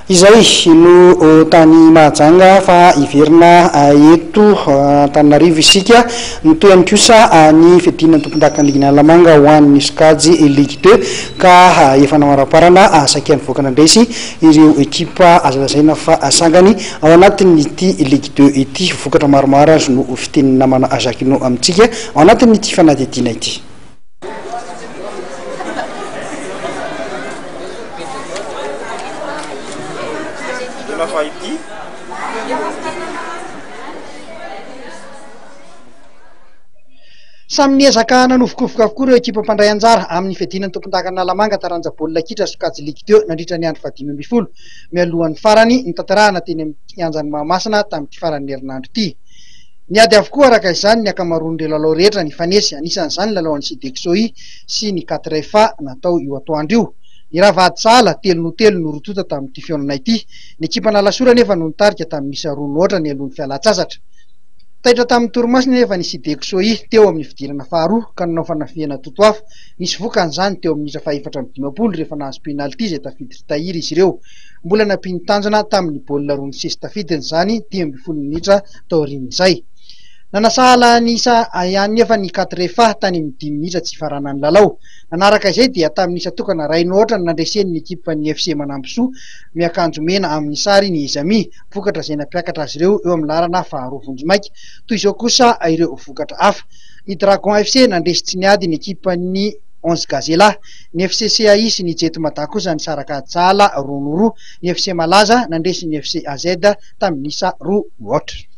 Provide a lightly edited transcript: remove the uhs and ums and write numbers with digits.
Izay no tany Mahajanga fa iverina eto Antananarivo isika nitoy ihany kosa ny fidinana tompondakan-ligina Lamanga ho an'ny Sokajy Ligue 2 ka efa namaraparana sakian'ny voakana andresy ireo ekipa azalazaina fa sangany ao anatin'ity Ligue 2 ity vokatra maromaro azo no fiteniny namana azakino amintsika ao anatin'ity fanadihadiana ity. Samy niezaka nanovokovoka avokoa ireo ekipa mpandray anjara amin'ny fiadinan'ny tompondakan'ny Lamanga taranja baolina kitra Sokajy Ligue 2 nandritra ny andro 5 mialohan'ny farany nitanterahana teny amin'ny kianjan'ny Mahamasina tamin'ity faran'ny herinandro ity. Niady avokoa araka izany ny akamaroan'ireo lalao rehetra nifanesy, anisan'izany lalao an'ny Sidexoi sy ny 4FA natao io atoandro io. Ny Ravahadisala 3-0 no rotota tamin'ity fihaonana ity. Ny ekipa Nalasora nefa no nitarika tamin'ny 2-0 ny alohan'ny fialan-tsasatra. Taitra tamin'ny torimasina nefa ny Sidexoi teo amin'ny fidirana faharoa ka nanao fanafihana totoafo. Nisy vokan'izany teo amin'ny minitra faha 420 rehefa nahazo penalty izay tafiditra tahiry izy ireo. Mbola nampiny tanjona tamin'ny baolina roa ny sesy tafidiny izany 10 minitra taorian'izay. Nanasahala ny isa ihany nefa ny 4FA tany amin'ny 10 minitra tsy farana ny lalao. Nanaraka izay dia tamin'ny isa tokana ray nohatra nandresen'ny ekipa ny FC Manambosoa miakanjo mena amin'ny sary ny Izami, vokatra izay nampiakatra azy ireo eo amin'ny lalana faharoa Vonjimaika. Toy izao kosa ireo vokatra hafa. Ny Dragon FC nandresy tsy niady ny ekipa ny 11 Gazela, ny FC CAI sy ny Jet Mada kosa nisaraka jala 2-0. Ny FC Malaza nandresy ny FC AZ tamin'ny isa 2-0.